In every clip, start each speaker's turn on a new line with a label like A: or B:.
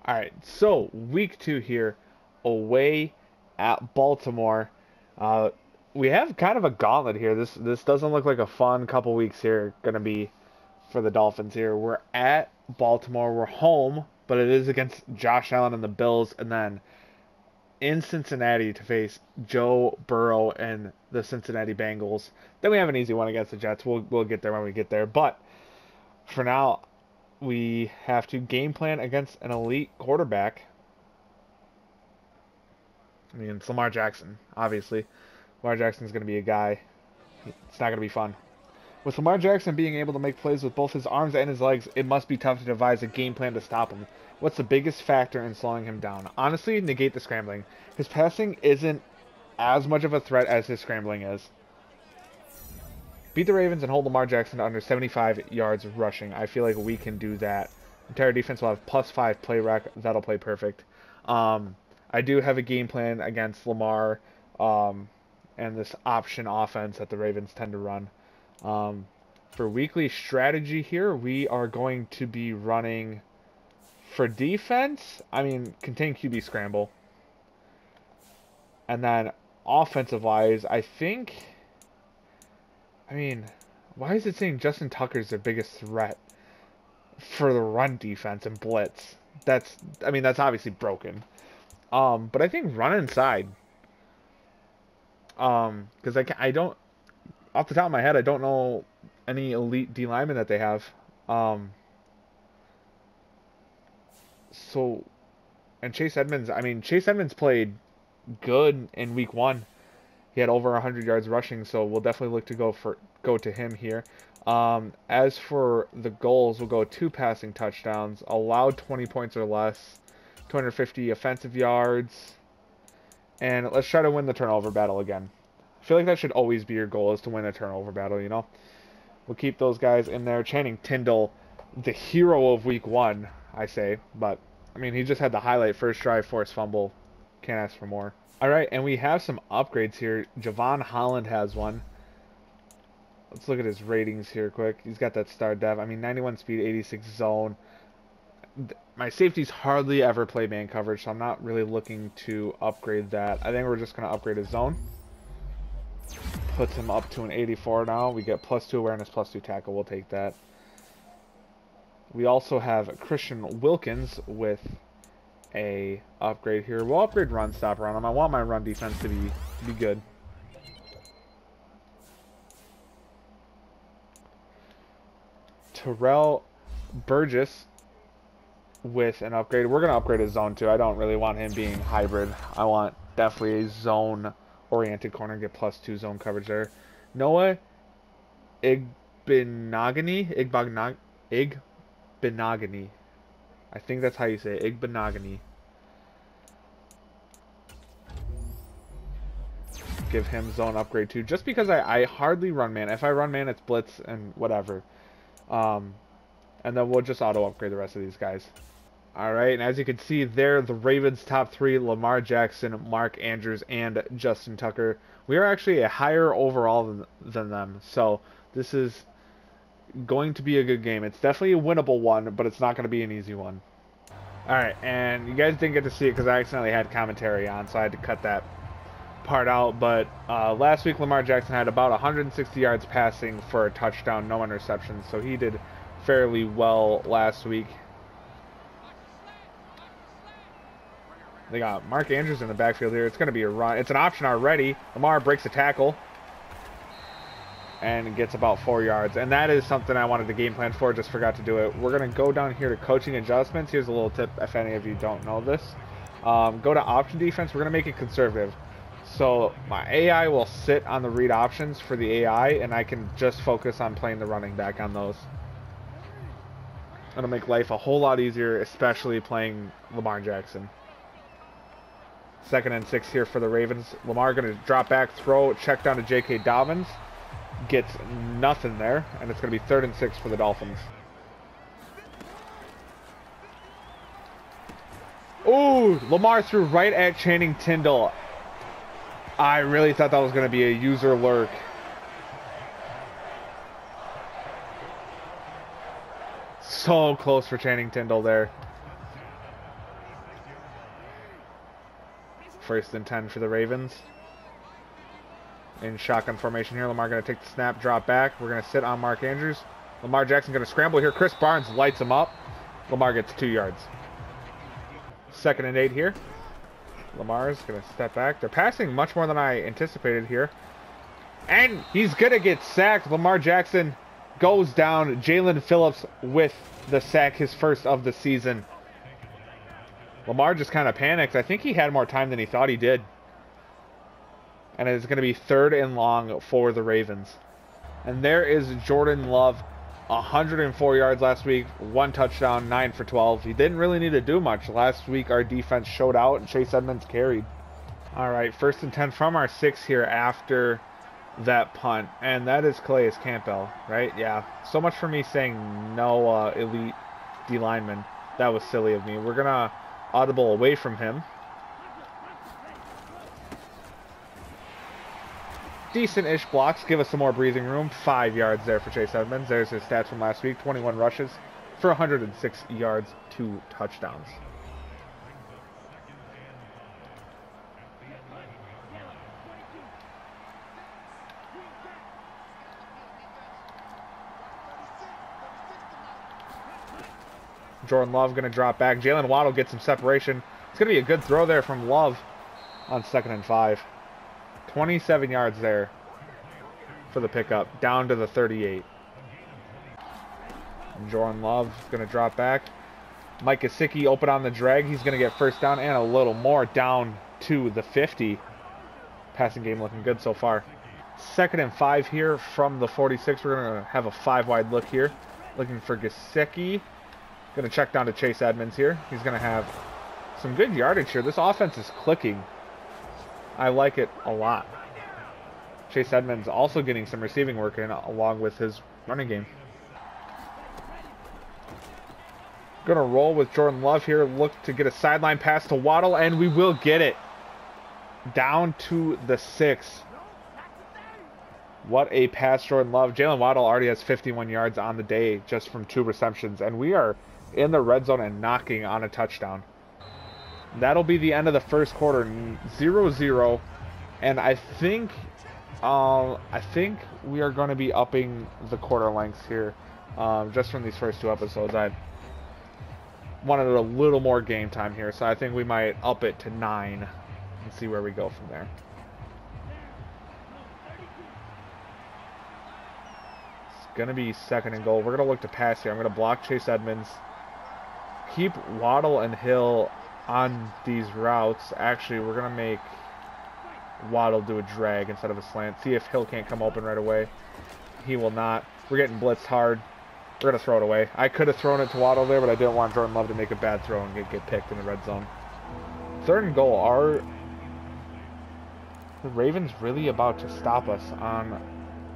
A: All right, so week 2 here, away at Baltimore. Uh, we have kind of a gauntlet here. This doesn't look like a fun couple weeks here gonna be for the Dolphins here. We're at Baltimore. We're home, but it is against Josh Allen and the Bills, and then in Cincinnati to face Joe Burrow and the Cincinnati Bengals. Then we have an easy one against the Jets. We'll get there when we get there. But for now, we have to game plan against an elite quarterback. I mean, it's Lamar Jackson, obviously. Lamar Jackson's going to be a guy. It's not going to be fun. With Lamar Jackson being able to make plays with both his arms and his legs, it must be tough to devise a game plan to stop him. What's the biggest factor in slowing him down? Honestly, negate the scrambling. His passing isn't as much of a threat as his scrambling is. Beat the Ravens and hold Lamar Jackson to under 75 yards rushing. I feel like we can do that. Entire defense will have +5 play rec. That'll play perfect. I do have a game plan against Lamar and this option offense that the Ravens tend to run. For weekly strategy here, we are going to be running for defense. Contain QB scramble. And then offensive-wise, why is it saying Justin Tucker's their biggest threat for the run defense and blitz? That's obviously broken. But I think run inside. Because I don't, off the top of my head, I don't know any elite D linemen that they have. And Chase Edmonds played good in week 1. He had over 100 yards rushing, so we'll definitely look to go to him here. As for the goals, we'll go 2 passing touchdowns, allowed 20 points or less, 250 offensive yards, and let's try to win the turnover battle again. I feel like that should always be your goal, is to win a turnover battle, you know? We'll keep those guys in there. Channing Tindall, the hero of week 1, I say, but, he just had the highlight first drive, forced fumble. Can't ask for more. All right, and we have some upgrades here. Javon Holland has one. Let's look at his ratings here quick. He's got that star dev. 91 speed, 86 zone. My safeties hardly ever play man coverage, so I'm not really looking to upgrade that. I think we're just going to upgrade his zone. Puts him up to an 84 now. We get +2 awareness, +2 tackle. We'll take that. We also have Christian Wilkins with a upgrade here. We'll upgrade run stopper on him. I want my run defense to be good. Terrell Burgess with an upgrade. We're going to upgrade his zone too. I don't really want him being hybrid. I want definitely a zone-oriented corner. Get +2 zone coverage there. Noah Igbenogany. I think that's how you say it. Igbenogany. Give him zone upgrade too. Just because I hardly run man. If I run man, it's blitz and whatever. And then we'll just auto upgrade the rest of these guys. Alright, and as you can see there, the Ravens top 3, Lamar Jackson, Mark Andrews, and Justin Tucker. We are actually a higher overall than them. So this is going to be a good game. It's definitely a winnable one, but it's not going to be an easy one. Alright, and you guys didn't get to see it because I accidentally had commentary on, so I had to cut that part out. But last week, Lamar Jackson had about 160 yards passing for a touchdown, no interceptions, so he did fairly well last week. They got Mark Andrews in the backfield here. It's going to be a run. It's an option already. Lamar breaks a tackle and gets about 4 yards. And that is something I wanted to game plan for. Just forgot to do it. We're going to go down here to coaching adjustments. Here's a little tip if any of you don't know this. Go to option defense. We're going to make it conservative. So my AI will sit on the read options for the AI, and I can just focus on playing the running back on those. It'll make life a whole lot easier, especially playing Lamar Jackson. 2nd and 6 here for the Ravens. Lamar going to drop back, throw, check down to J.K. Dobbins. Gets nothing there, and it's going to be 3rd and 6 for the Dolphins. Ooh, Lamar threw right at Channing Tindall. I really thought that was going to be a user lurk. So close for Channing Tindall there. First and 10 for the Ravens. In shotgun formation here. Lamar going to take the snap, drop back. We're going to sit on Mark Andrews. Lamar Jackson going to scramble here. Chris Barnes lights him up. Lamar gets 2 yards. 2nd and 8 here. Lamar's going to step back. They're passing much more than I anticipated here. And he's going to get sacked. Lamar Jackson goes down. Jalen Phillips with the sack, his first of the season. Lamar just kind of panicked. I think he had more time than he thought he did. And it's going to be 3rd and long for the Ravens. And there is Jordan Love. 104 yards last week, 1 touchdown, 9 for 12. He didn't really need to do much. Last week our defense showed out and Chase Edmonds carried. All right, 1st and 10 from our 6 here after that punt. And that is Calais Campbell, right? Yeah. So much for me saying no elite D lineman. That was silly of me. We're going to audible away from him. Decent-ish blocks, give us some more breathing room. 5 yards there for Chase Edmonds. There's his stats from last week. 21 rushes for 106 yards, 2 touchdowns. Jordan Love going to drop back. Jalen Waddle gets some separation. It's going to be a good throw there from Love on 2nd and 5. 27 yards there for the pickup, down to the 38. And Jordan Love is going to drop back. Mike Gesicki open on the drag. He's going to get 1st down and a little more, down to the 50. Passing game looking good so far. 2nd and 5 here from the 46. We're going to have a 5-wide look here. Looking for Gesicki. Going to check down to Chase Edmonds here. He's going to have some good yardage here. This offense is clicking. I like it a lot. Chase Edmonds also getting some receiving work in along with his running game. Going to roll with Jordan Love here. Look to get a sideline pass to Waddle, and we will get it. Down to the 6. What a pass, Jordan Love. Jalen Waddle already has 51 yards on the day just from 2 receptions, and we are in the red zone and knocking on a touchdown. That'll be the end of the first quarter, 0-0, and I think we are going to be upping the quarter lengths here, just from these first 2 episodes. I wanted a little more game time here, so I think we might up it to 9 and see where we go from there. It's going to be 2nd and goal. We're going to look to pass here. I'm going to block Chase Edmonds, keep Waddle and Hill on these routes. Actually, we're going to make Waddle do a drag instead of a slant. See if Hill can't come open right away. He will not. We're getting blitzed hard. We're going to throw it away. I could have thrown it to Waddle there, but I didn't want Jordan Love to make a bad throw and get picked in the red zone. 3rd and goal. Are the Ravens really about to stop us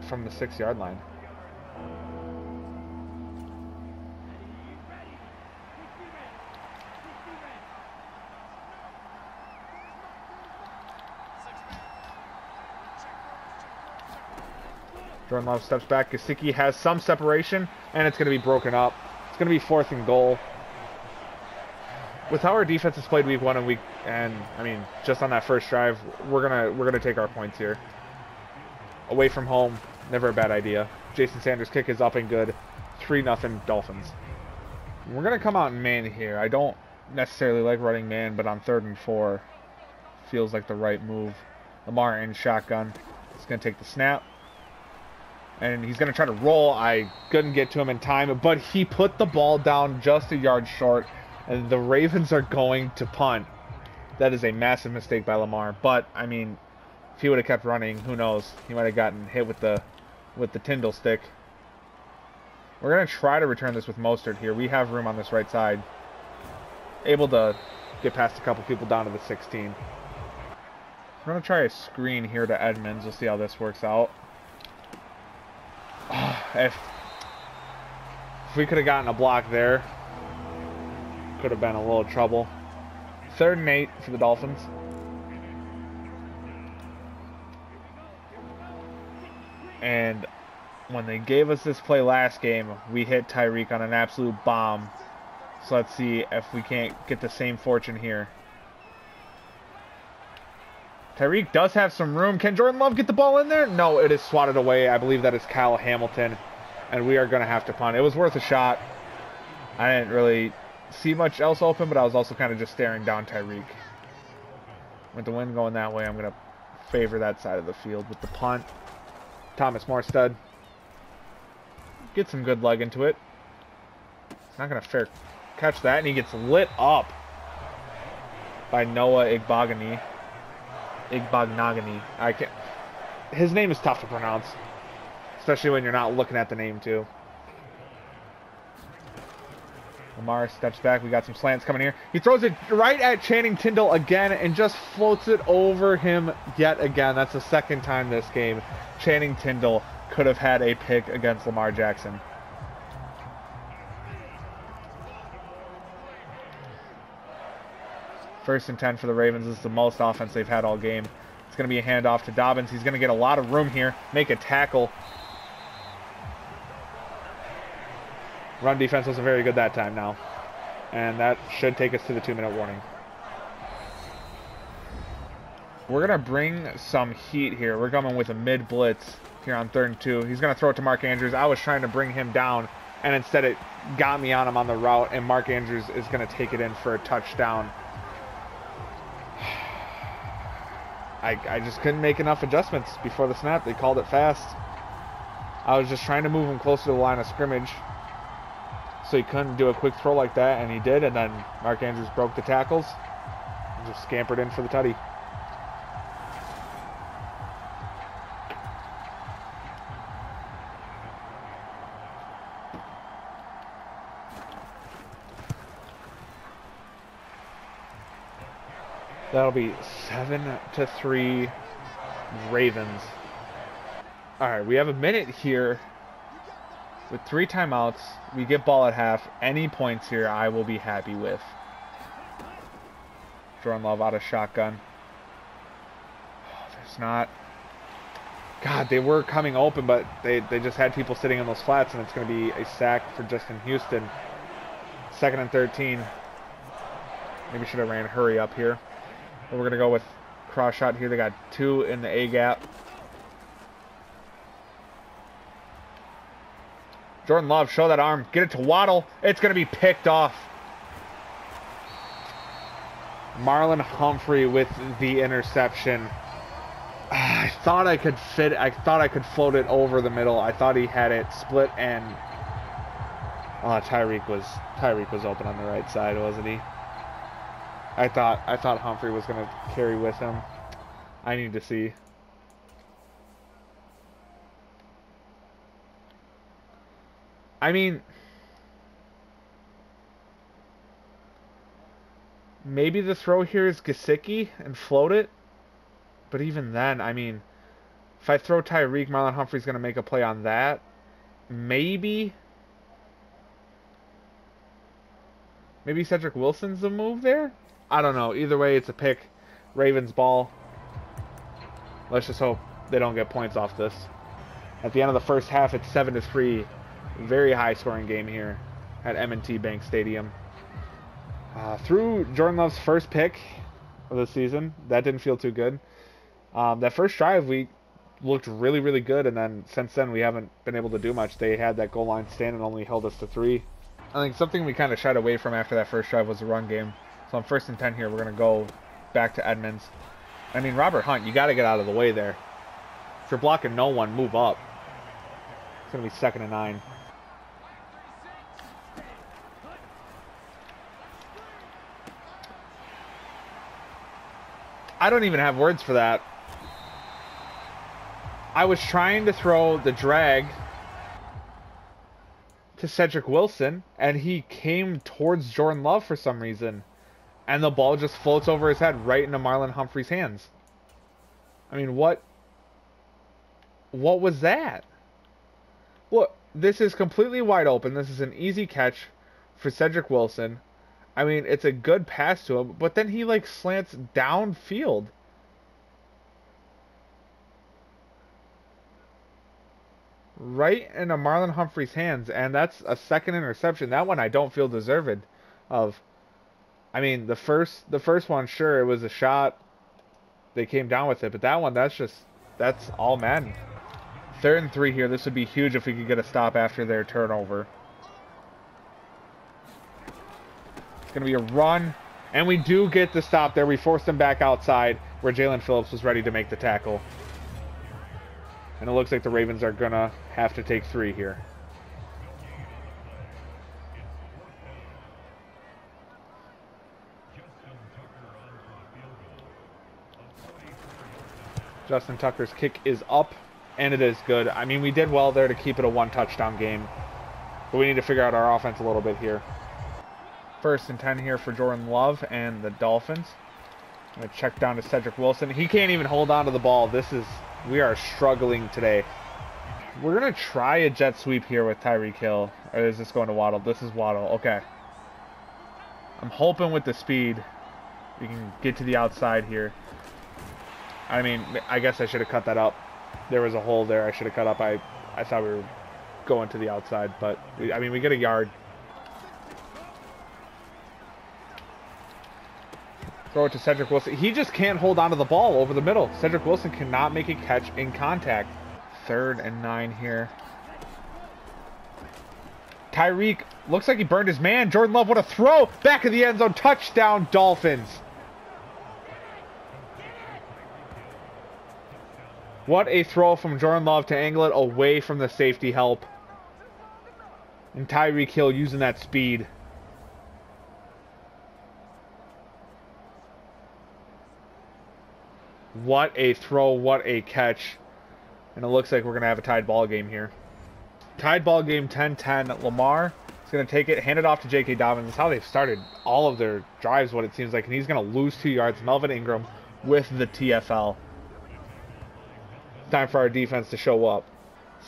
A: from the 6-yard line? Jordan Love steps back. Gesicki has some separation, and it's going to be broken up. It's going to be 4th and goal. With how our defense has played week 1 and I mean, just on that first drive, we're gonna take our points here. Away from home, never a bad idea. Jason Sanders' kick is up and good. 3-0 Dolphins. We're gonna come out in man here. I don't necessarily like running man, but on 3rd and 4, feels like the right move. Lamar in shotgun. He's gonna take the snap. And he's going to try to roll. I couldn't get to him in time, but he put the ball down just a yard short, and the Ravens are going to punt. That is a massive mistake by Lamar, but, I mean, if he would have kept running, who knows? He might have gotten hit with the Tyndall stick. We're going to try to return this with Mostert here. We have room on this right side. Able to get past a couple people down to the 16. We're going to try a screen here to Edmonds. We'll see how this works out. If we could have gotten a block there, could have been a little trouble. 3rd and 8 for the Dolphins. And when they gave us this play last game, we hit Tyreek on an absolute bomb. So let's see if we can't get the same fortune here. Tyreek does have some room. Can Jordan Love get the ball in there? No, it is swatted away. I believe that is Kyle Hamilton. And we are going to have to punt. It was worth a shot. I didn't really see much else open, but I was also kind of just staring down Tyreek. With the wind going that way, I'm going to favor that side of the field with the punt. Thomas Morstead. Get some good leg into it. It's not going to fair catch that, and he gets lit up by Noah Igbognagany. I can't. His name is tough to pronounce, especially when you're not looking at the name too. Lamar steps back. We got some slants coming here. He throws it right at Channing Tindall again and just floats it over him yet again. That's the second time this game Channing Tindall could have had a pick against Lamar Jackson. First and 10 for the Ravens. This is the most offense they've had all game. It's going to be a handoff to Dobbins. He's going to get a lot of room here. Make a tackle. Run defense wasn't very good that time now. And that should take us to the 2-minute warning. We're going to bring some heat here. We're coming with a mid-blitz here on 3rd and 2. He's going to throw it to Mark Andrews. I was trying to bring him down, and instead it got me on him on the route, and Mark Andrews is going to take it in for a touchdown. I just couldn't make enough adjustments before the snap. They called it fast. I was just trying to move him closer to the line of scrimmage so he couldn't do a quick throw like that, and he did, and then Mark Andrews broke the tackles and just scampered in for the tutty. That'll be 7-3 Ravens. All right, we have a minute here with 3 timeouts. We get ball at half. Any points here, I will be happy with. Jordan Love out of shotgun. Oh, there's not. God, they were coming open, but they just had people sitting in those flats, and it's going to be a sack for Justin Houston. 2nd and 13. Maybe should have ran hurry up here. But we're going to go with cross shot here. They got 2 in the A gap. Jordan Love, show that arm. Get it to Waddle. It's going to be picked off. Marlon Humphrey with the interception. I thought I could fit. I thought I could float it over the middle. I thought he had it split, and Tyreek was open on the right side, wasn't he? I thought Humphrey was going to carry with him. I need to see. I mean, maybe the throw here is Gesicki and float it. But even then, I mean, if I throw Tyreek, Marlon Humphrey's going to make a play on that. Maybe Cedric Wilson's the move there? I don't know. Either way, it's a pick. Ravens ball. Let's just hope they don't get points off this. At the end of the first half, it's 7-3. Very high-scoring game here at M&T Bank Stadium. Through Jordan Love's first pick of the season, that didn't feel too good. That first drive, we looked really, really good, and then since then, we haven't been able to do much. They had that goal line stand and only held us to 3. I think something we kind of shied away from after that first drive was the run game. So on 1st and 10 here, we're going to go back to Edmonds. I mean, Robert Hunt, you got to get out of the way there. If you're blocking no one, move up. It's going to be 2nd and 9. I don't even have words for that. I was trying to throw the drag to Cedric Wilson, and he came towards Jordan Love for some reason. And the ball just floats over his head right into Marlon Humphrey's hands. I mean, what was that? Look, this is completely wide open. This is an easy catch for Cedric Wilson. I mean, it's a good pass to him, but then he, like, slants downfield. Right into Marlon Humphrey's hands, and that's a 2nd interception. That one I don't feel deserved of. I mean, the first one, sure, it was a shot. they came down with it. But that one, that's all Madden. 3rd and 3 here. This would be huge if we could get a stop after their turnover. It's going to be a run. And we do get the stop there. We forced them back outside where Jalen Phillips was ready to make the tackle. And it looks like the Ravens are going to have to take 3 here. Justin Tucker's kick is up, and it is good. I mean, we did well there to keep it a 1-touchdown game. But we need to figure out our offense a little bit here. 1st and 10 here for Jordan Love and the Dolphins. I'm going to check down to Cedric Wilson. He can't even hold on to the ball. We are struggling today. We're going to try a jet sweep here with Tyreek Hill. Or is this going to Waddle? This is Waddle. Okay. I'm hoping with the speed we can get to the outside here. I mean, I guess I should have cut that up. There was a hole there I should have cut up. I thought we were going to the outside, but I mean, we get a yard. Throw it to Cedric Wilson. He just can't hold on to the ball over the middle. Cedric Wilson cannot make a catch in contact. 3rd and 9 here. Tyreek looks like he burned his man. Jordan Love, what a throw! Back of the end zone. Touchdown, Dolphins. What a throw from Jordan Love to angle it away from the safety help. And Tyreek Hill using that speed. What a throw, what a catch. And it looks like we're going to have a tied ball game here. Tied ball game 10-10. Lamar is going to take it, hand it off to J.K. Dobbins. That's how they've started all of their drives, what it seems like. And he's going to lose 2 yards. Melvin Ingram with the TFL. Time for our defense to show up.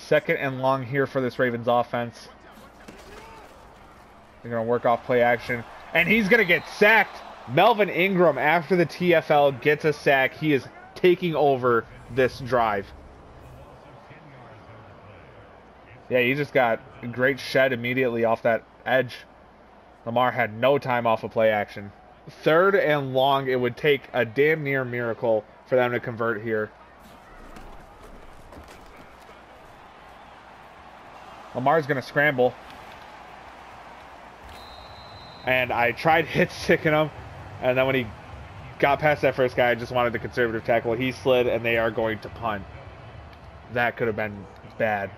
A: 2nd and long here for this Ravens offense. They're going to work off play action. And he's going to get sacked. Melvin Ingram, after the TFL, gets a sack. He is taking over this drive. Yeah, he just got a great shed immediately off that edge. Lamar had no time off of play action. 3rd and long. It would take a damn near miracle for them to convert here. Lamar's going to scramble. And I tried hit-sticking him. And then when he got past that first guy, I just wanted the conservative tackle. He slid, and they are going to punt. That could have been bad.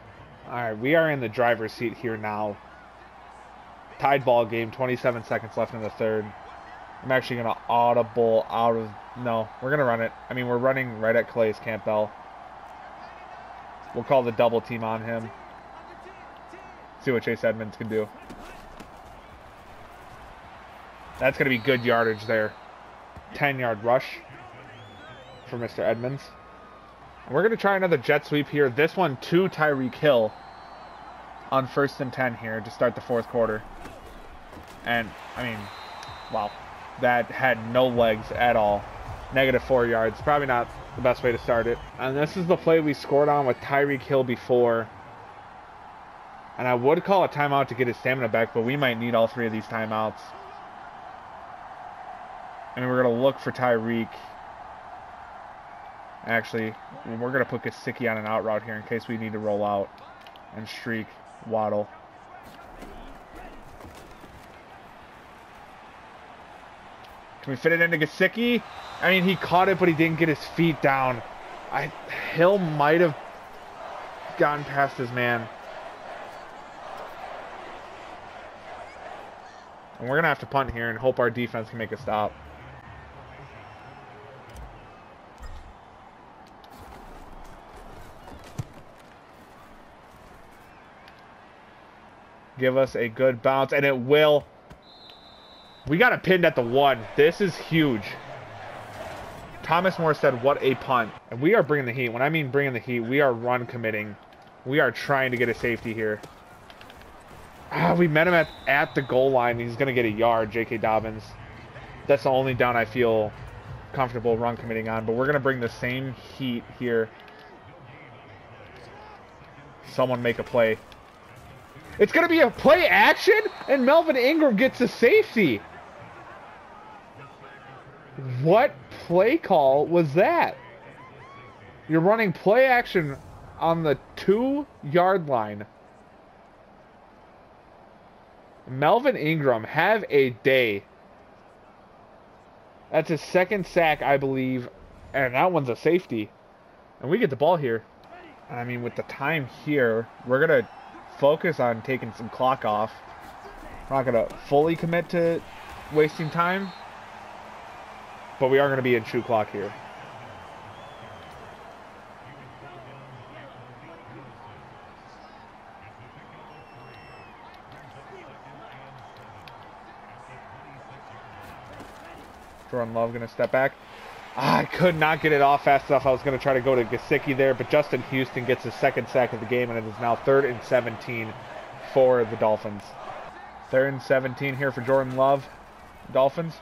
A: All right, we are in the driver's seat here now. Tied ball game, 27 seconds left in the 3rd. I'm actually going to audible out of... No, we're going to run it. I mean, we're running right at Calais Campbell. We'll call the double team on him. See what Chase Edmonds can do. That's going to be good yardage there. 10-yard rush for Mr. Edmonds. And we're going to try another jet sweep here. This one to Tyreek Hill on 1st and 10 here to start the 4th quarter. And, I mean, wow. That had no legs at all. -4 yards. Probably not the best way to start it. And this is the play we scored on with Tyreek Hill before. And I would call a timeout to get his stamina back, but we might need all 3 of these timeouts. I mean, we're going to look for Tyreek. Actually, we're going to put Gesicki on an out route here in case we need to roll out and streak Waddle. Can we fit it into Gesicki? I mean, he caught it, but he didn't get his feet down. Hill might have gotten past his man. And we're going to have to punt here and hope our defense can make a stop. Give us a good bounce, and it will. We got it pinned at the 1. This is huge. Thomas Moore said, what a punt. And we are bringing the heat. When I mean bringing the heat, we are run committing. We are trying to get a safety here. We met him at the goal line. He's going to get a yard, J.K. Dobbins. That's the only down I feel comfortable run committing on. But we're going to bring the same heat here. Someone make a play. It's going to be a play action, and Melvin Ingram gets a safety. What play call was that? You're running play action on the 2-yard line. Melvin Ingram, have a day. That's his second sack, I believe. And that one's a safety. And we get the ball here. I mean, with the time here, we're going to focus on taking some clock off. We're not going to fully commit to wasting time. But we are going to be in shoe clock here. Jordan Love going to step back. I could not get it off fast enough. I was going to try to go to Gesicki there, but Justin Houston gets his second sack of the game, and it is now 3rd and 17 for the Dolphins. 3rd and 17 here for Jordan Love, Dolphins.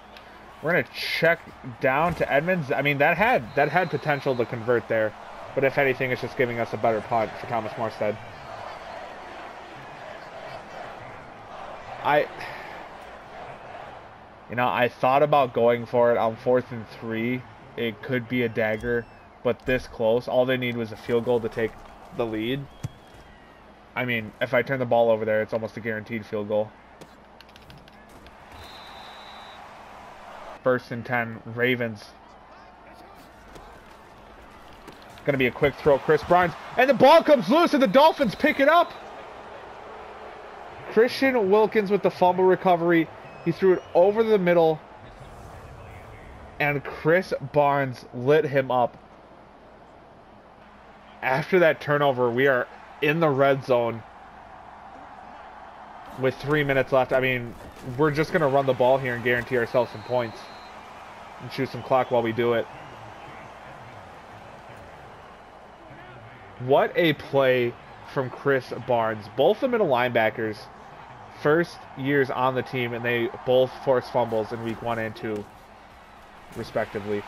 A: We're going to check down to Edmonds. I mean, that had potential to convert there, but if anything, it's just giving us a better punt for Thomas Morstead. I thought about going for it on 4th and 3. It could be a dagger, but this close, all they need was a field goal to take the lead. I mean, if I turn the ball over there, it's almost a guaranteed field goal. 1st and 10, Ravens. Going to be a quick throw, Chris Barnes, and the ball comes loose, and the Dolphins pick it up. Christian Wilkins with the fumble recovery. He threw it over the middle, and Chris Barnes lit him up. After that turnover, we are in the red zone with 3 minutes left. I mean, we're just going to run the ball here and guarantee ourselves some points and shoot some clock while we do it. What a play from Chris Barnes. Both the middle linebackers, first years on the team, and they both forced fumbles in week 1 and 2, respectively.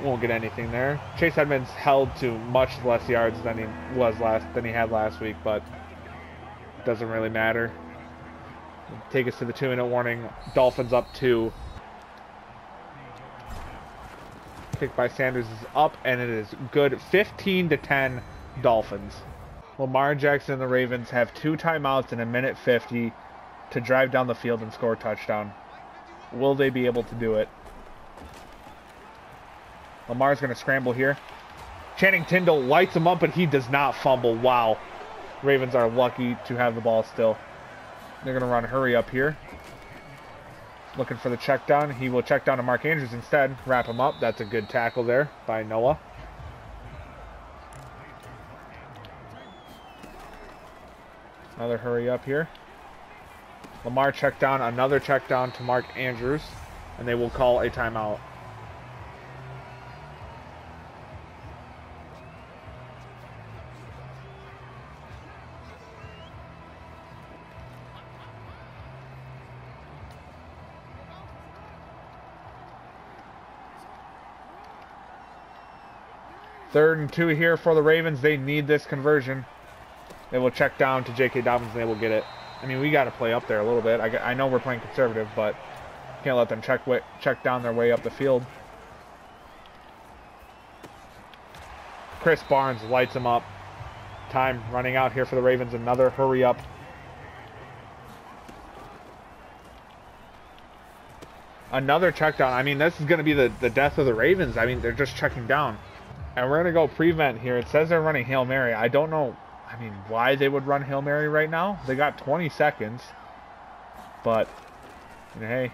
A: Won't get anything there. Chase Edmonds held to much less yards than he had last week, but it doesn't really matter. Take us to the 2-minute warning. Dolphins up 2. Kick by Sanders is up, and it is good. 15-10 Dolphins. Lamar Jackson and the Ravens have 2 timeouts in 1:50 to drive down the field and score a touchdown. Will they be able to do it? Lamar's going to scramble here. Channing Tindall lights him up, but he does not fumble. Wow. Ravens are lucky to have the ball still. They're going to run hurry up here. Looking for the check down. He will check down to Mark Andrews instead. Wrap him up. That's a good tackle there by Noah. Another hurry up here. Lamar check down. Another check down to Mark Andrews. And they will call a timeout. Third and 2 here for the Ravens. They need this conversion. They will check down to J.K. Dobbins, and they will get it. I mean, we got to play up there a little bit. I know we're playing conservative, but can't let them check down their way up the field. Chris Barnes lights him up. Time running out here for the Ravens. Another hurry up. Another check down. I mean, this is going to be the death of the Ravens. I mean, they're just checking down. And we're going to go prevent here. It says they're running Hail Mary. I don't know, why they would run Hail Mary right now. They got 20 seconds. But, hey.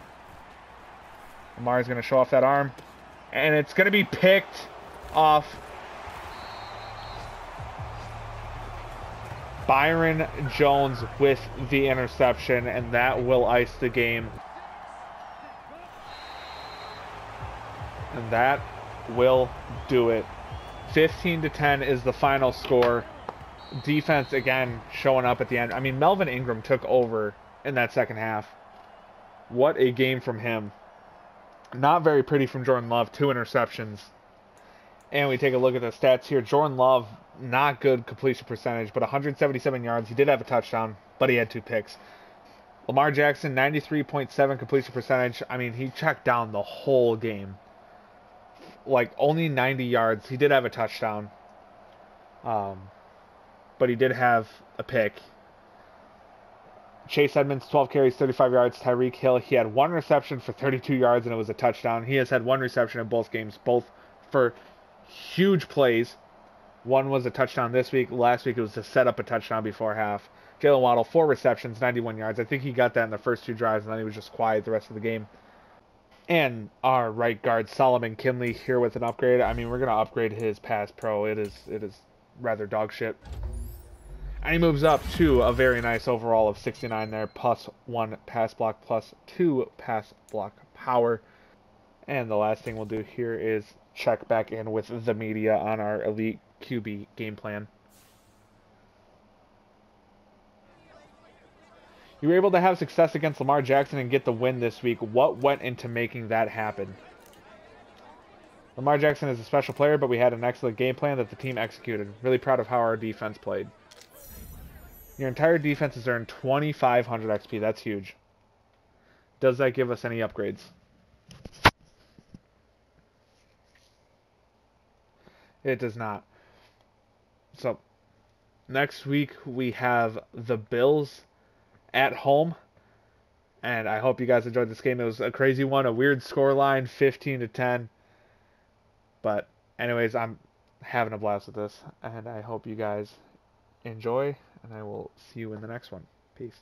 A: Lamar's going to show off that arm. And it's going to be picked off. Byron Jones with the interception. And that will ice the game. And that will do it. 15-10 is the final score. Defense, again, showing up at the end. I mean, Melvin Ingram took over in that second half. What a game from him. Not very pretty from Jordan Love. 2 interceptions. And we take a look at the stats here. Jordan Love, not good completion percentage, but 177 yards. He did have a touchdown, but he had 2 picks. Lamar Jackson, 93.7 completion percentage. I mean, he checked down the whole game. Like, only 90 yards. He did have a touchdown. Um, but he did have a pick. Chase Edmonds, 12 carries, 35 yards. Tyreek Hill, he had one reception for 32 yards, and it was a touchdown. He has had one reception in both games, both for huge plays. One was a touchdown this week. Last week it was to set up a touchdown before half. Jalen Waddle, 4 receptions, 91 yards. I think he got that in the first 2 drives, and then he was just quiet the rest of the game. And our right guard, Solomon Kinley, here with an upgrade. I mean, we're going to upgrade his pass pro. It is rather dog shit. And he moves up to a very nice overall of 69 there, plus 1 pass block, plus 2 pass block power. And the last thing we'll do here is check back in with the media on our elite QB game plan. You were able to have success against Lamar Jackson and get the win this week. What went into making that happen? Lamar Jackson is a special player, but we had an excellent game plan that the team executed. Really proud of how our defense played. Your entire defense has earned 2,500 XP. That's huge. Does that give us any upgrades? It does not. So, next week we have the Bills at home. And I hope you guys enjoyed this game. It was a crazy one, a weird scoreline, 15-10. But anyways, I'm having a blast with this. And I hope you guys enjoy. And I will see you in the next one. Peace.